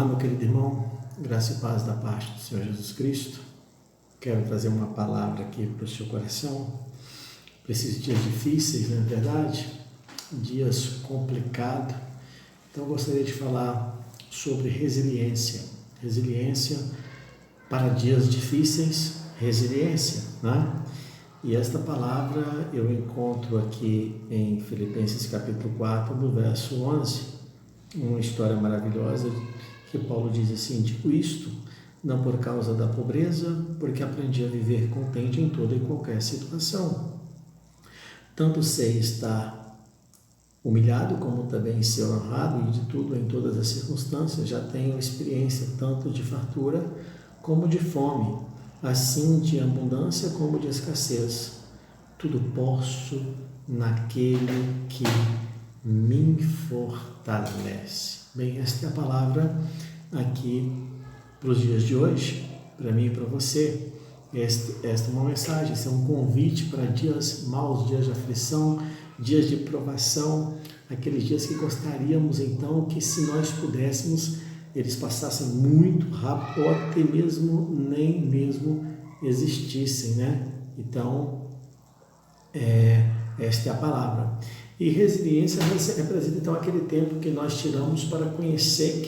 Olá, meu querido irmão, graça e paz da parte do Senhor Jesus Cristo. Quero trazer uma palavra aqui para o seu coração, para esses dias difíceis, não é verdade? Dias complicados. Então, eu gostaria de falar sobre resiliência. Resiliência para dias difíceis, resiliência, né? E esta palavra eu encontro aqui em Filipenses capítulo 4, no verso 11, uma história maravilhosa que Paulo diz assim: digo isto, não por causa da pobreza, porque aprendi a viver contente em toda e qualquer situação. Tanto sei estar humilhado, como também ser honrado, e de tudo em todas as circunstâncias. Já tenho experiência tanto de fartura como de fome, assim de abundância como de escassez. Tudo posso naquele que me fortalece. Bem, esta é a palavra aqui para os dias de hoje, para mim e para você. Esta é uma mensagem, esse é um convite para dias maus, dias de aflição, dias de provação, aqueles dias que gostaríamos então que, se nós pudéssemos, eles passassem muito rápido ou até mesmo nem mesmo existissem, né? Então, esta é a palavra. E resiliência representa então aquele tempo que nós tiramos para conhecer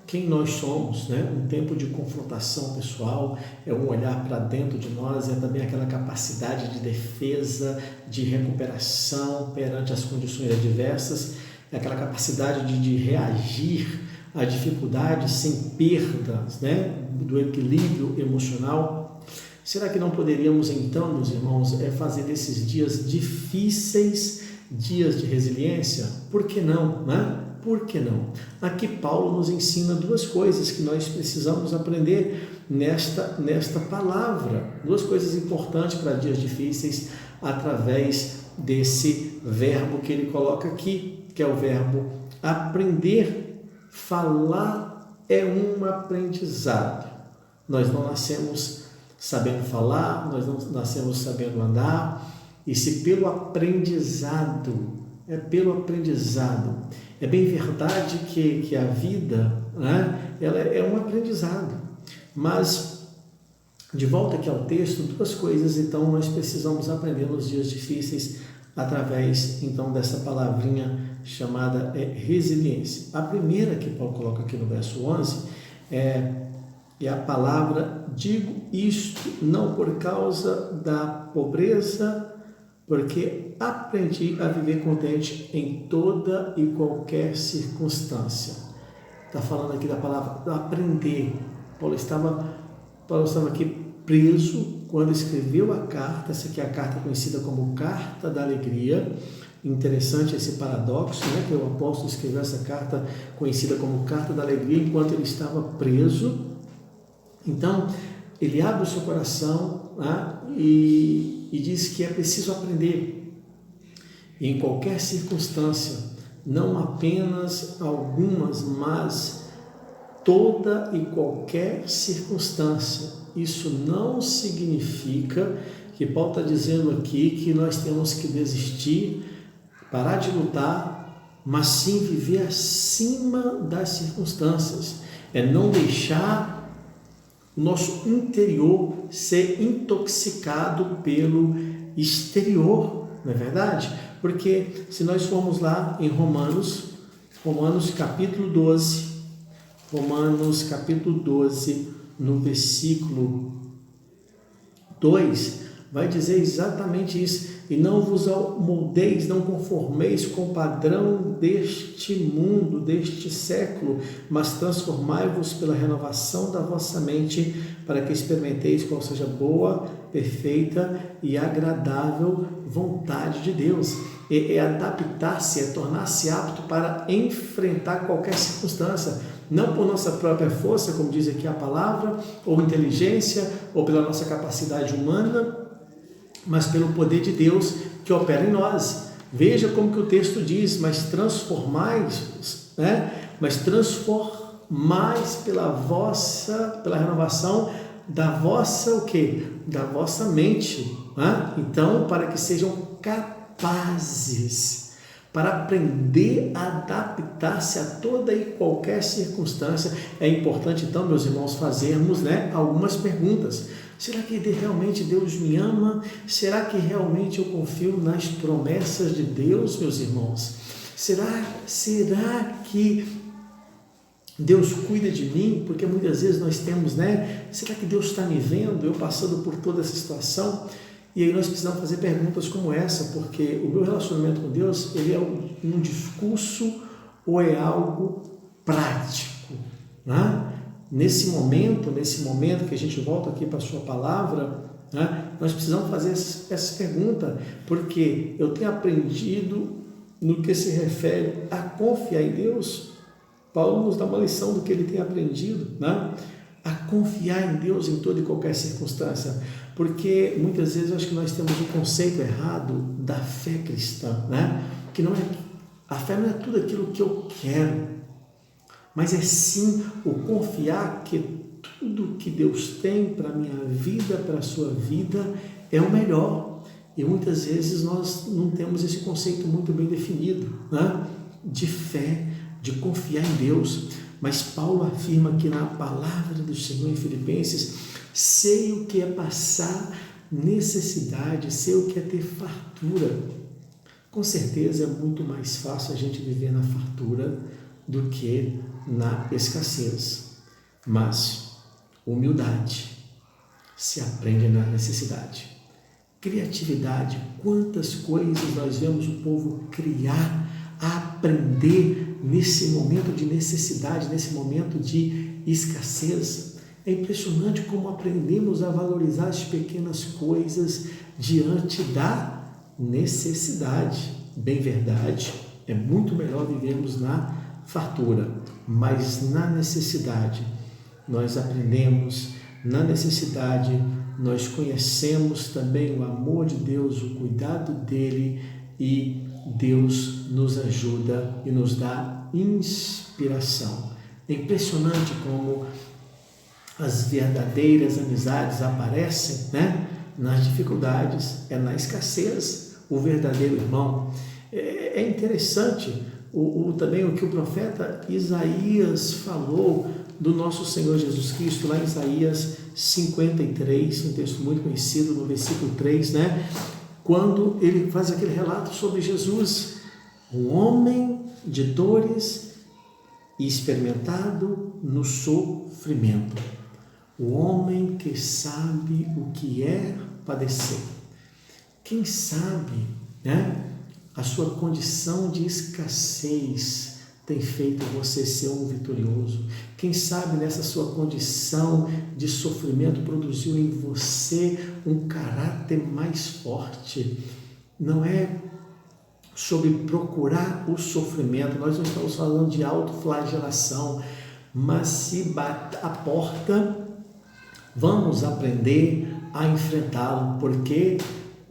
quem nós somos, né? Um tempo de confrontação pessoal, é um olhar para dentro de nós, é também aquela capacidade de defesa, de recuperação perante as condições adversas, é aquela capacidade de reagir a dificuldades sem perdas, né? Do equilíbrio emocional. Será que não poderíamos então, meus irmãos, fazer desses dias difíceis dias de resiliência? Por que não, né? Por que não? Aqui Paulo nos ensina duas coisas que nós precisamos aprender nesta palavra, duas coisas importantes para dias difíceis, através desse verbo que ele coloca aqui, que é o verbo aprender. Falar é um aprendizado. Nós não nascemos sabendo falar, nós não nascemos sabendo andar, e se pelo aprendizado, é bem verdade que a vida, né, ela é um aprendizado. Mas, de volta aqui ao texto, duas coisas então nós precisamos aprender nos dias difíceis, através então dessa palavrinha chamada resiliência. A primeira que Paulo coloca aqui no verso 11 é a palavra: digo isto não por causa da pobreza, porque aprendi a viver contente em toda e qualquer circunstância. Está falando aqui da palavra aprender. Paulo estava aqui preso quando escreveu a carta. Essa aqui é a carta conhecida como Carta da Alegria. Interessante esse paradoxo, né? Que o apóstolo escreveu essa carta conhecida como Carta da Alegria enquanto ele estava preso. Então, ele abre o seu coração, né? E diz que é preciso aprender em qualquer circunstância, não apenas algumas, mas toda e qualquer circunstância. Isso não significa que Paulo está dizendo aqui que nós temos que desistir, parar de lutar, mas sim viver acima das circunstâncias. É não deixar o nosso interior ser intoxicado pelo exterior, não é verdade? Porque se nós formos lá em Romanos capítulo 12, no versículo 2, vai dizer exatamente isso: e não vos moldeis, não conformeis com o padrão deste mundo, deste século, mas transformai-vos pela renovação da vossa mente, para que experimenteis qual seja boa, perfeita e agradável vontade de Deus. É adaptar-se, é tornar-se apto para enfrentar qualquer circunstância, não por nossa própria força, como diz aqui a palavra, ou inteligência, ou pela nossa capacidade humana, mas pelo poder de Deus que opera em nós. Veja como que o texto diz: mas transformais, né? Mas transformais pela renovação da vossa, o quê? Da vossa mente, né? Então, para que sejam capazes para aprender a adaptar-se a toda e qualquer circunstância. É importante, então, meus irmãos, fazermos, algumas perguntas. Será que realmente Deus me ama? Será que realmente eu confio nas promessas de Deus, meus irmãos? Será que Deus cuida de mim? Porque muitas vezes nós temos, será que Deus está me vendo, eu passando por toda essa situação? E aí nós precisamos fazer perguntas como essa, porque o meu relacionamento com Deus, ele é um discurso ou é algo prático, Nesse momento que a gente volta aqui para a sua palavra, nós precisamos fazer essa pergunta, porque eu tenho aprendido no que se refere a confiar em Deus. Paulo nos dá uma lição do que ele tem aprendido, a confiar em Deus em toda e qualquer circunstância, porque muitas vezes eu acho que nós temos um conceito errado da fé cristã, que não é, a fé não é tudo aquilo que eu quero, mas é sim o confiar que tudo que Deus tem para a minha vida, para a sua vida, é o melhor. E muitas vezes nós não temos esse conceito muito bem definido, de fé, de confiar em Deus. Mas Paulo afirma que na palavra do Senhor em Filipenses, sei o que é passar necessidade, sei o que é ter fartura. Com certeza é muito mais fácil a gente viver na fartura do que na escassez. Mas humildade se aprende na necessidade. Criatividade, quantas coisas nós vemos o povo criar, aprender nesse momento de necessidade, nesse momento de escassez. É impressionante como aprendemos a valorizar as pequenas coisas diante da necessidade. Bem verdade, é muito melhor vivermos na fartura, mas na necessidade nós aprendemos, na necessidade nós conhecemos também o amor de Deus, o cuidado dele, e Deus nos ajuda e nos dá inspiração. É impressionante como as verdadeiras amizades aparecem, nas dificuldades, é na escassez o verdadeiro irmão. É interessante também o que o profeta Isaías falou do nosso Senhor Jesus Cristo, lá em Isaías 53, um texto muito conhecido, no versículo 3, quando ele faz aquele relato sobre Jesus, um homem de dores e experimentado no sofrimento, o homem que sabe o que é padecer. Quem sabe, a sua condição de escassez tem feito você ser um vitorioso. Quem sabe nessa sua condição de sofrimento produziu em você um caráter mais forte. Não é sobre procurar o sofrimento, nós não estamos falando de autoflagelação, mas se bater a porta, vamos aprender a enfrentá-lo, porque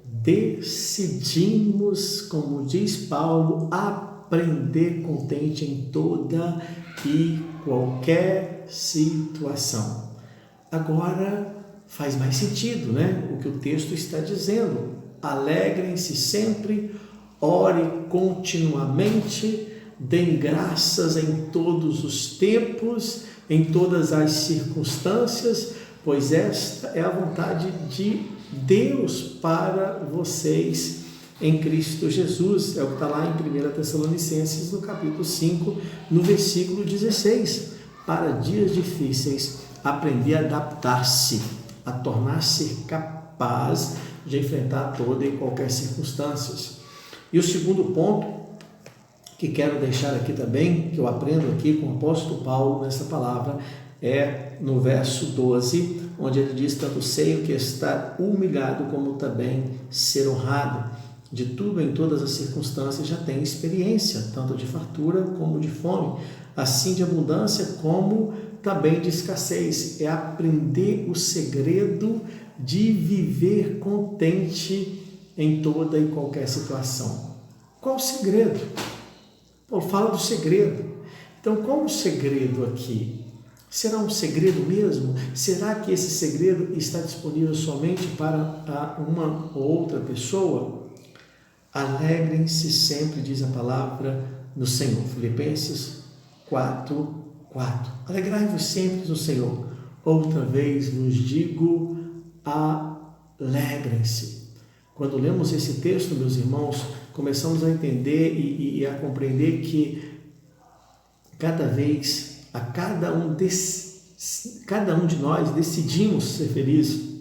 decidimos, como diz Paulo, aprender contente em toda e qualquer situação. Agora faz mais sentido, o que o texto está dizendo. Alegrem-se sempre, ore continuamente, deem graças em todos os tempos, em todas as circunstâncias, pois esta é a vontade de Deus para vocês em Cristo Jesus. É o que está lá em 1 Tessalonicenses, no capítulo 5, no versículo 16. Para dias difíceis, aprender a adaptar-se, a tornar-se capaz de enfrentar toda e qualquer circunstância. E o segundo ponto que quero deixar aqui também, que eu aprendo aqui com o apóstolo Paulo nessa palavra, é no verso 12, onde ele diz: tanto sei o que é estar humilhado, como também ser honrado. De tudo, em todas as circunstâncias, já tenho experiência, tanto de fartura como de fome, assim de abundância como também de escassez. É aprender o segredo de viver contente em toda e qualquer situação. Qual o segredo? Paulo fala do segredo. Então, qual o segredo aqui? Será um segredo mesmo? Será que esse segredo está disponível somente para uma ou outra pessoa? Alegrem-se sempre, diz a palavra no Senhor. Filipenses 4:4. Alegrai-vos sempre no Senhor. Outra vez vos digo, alegrem-se. Quando lemos esse texto, meus irmãos, começamos a entender e a compreender que cada um de nós decidimos ser feliz.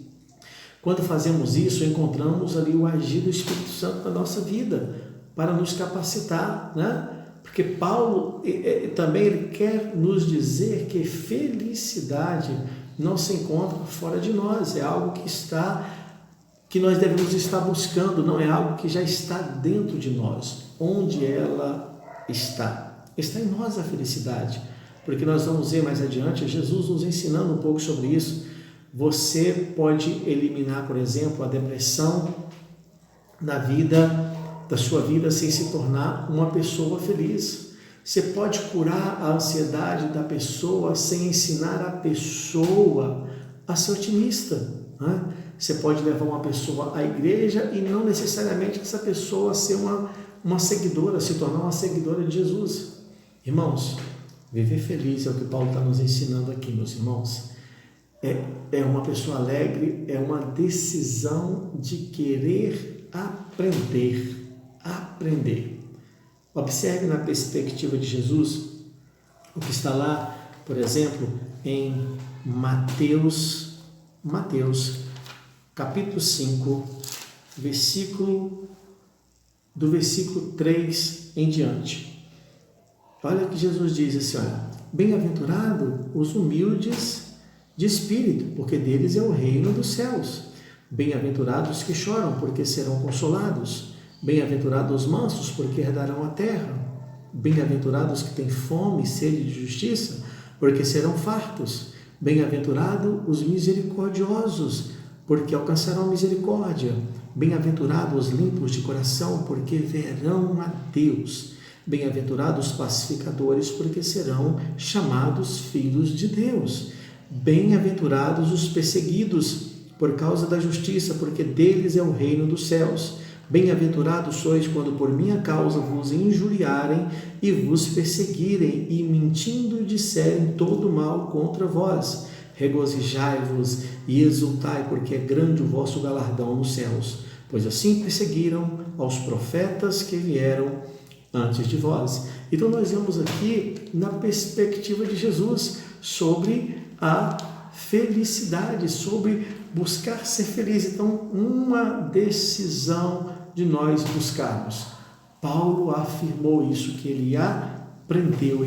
Quando fazemos isso, encontramos ali o agir do Espírito Santo na nossa vida, para nos capacitar, né? Porque Paulo também ele quer nos dizer que felicidade não se encontra fora de nós, é algo que nós devemos estar buscando, não é algo que já está dentro de nós. Onde ela está? Está em nós a felicidade, porque nós vamos ver mais adiante Jesus nos ensinando um pouco sobre isso. Você pode eliminar, por exemplo, a depressão da sua vida sem se tornar uma pessoa feliz. Você pode curar a ansiedade da pessoa sem ensinar a pessoa a ser otimista, né? Você pode levar uma pessoa à igreja e não necessariamente essa pessoa ser uma seguidora, se tornar uma seguidora de Jesus. Irmãos, viver feliz é o que Paulo está nos ensinando aqui, meus irmãos. É uma pessoa alegre, é uma decisão de querer aprender. Observe na perspectiva de Jesus o que está lá, por exemplo, em Mateus capítulo 5, do versículo 3 em diante. Olha o que Jesus diz assim, olha, bem-aventurado os humildes de espírito, porque deles é o reino dos céus. Bem-aventurados os que choram, porque serão consolados. Bem-aventurados os mansos, porque herdarão a terra. Bem-aventurados os que têm fome e sede de justiça, porque serão fartos. Bem-aventurados os misericordiosos, porque alcançarão misericórdia. Bem-aventurados os limpos de coração, porque verão a Deus. Bem-aventurados os pacificadores, porque serão chamados filhos de Deus. Bem-aventurados os perseguidos por causa da justiça, porque deles é o reino dos céus. Bem-aventurados sois quando por minha causa vos injuriarem e vos perseguirem e mentindo disserem todo mal contra vós. Regozijai-vos e exultai, porque é grande o vosso galardão nos céus, pois assim perseguiram aos profetas que vieram antes de vós. Então nós vemos aqui na perspectiva de Jesus sobre a felicidade, sobre buscar ser feliz. Então, uma decisão de nós buscarmos. Paulo afirmou isso, que ele aprendeu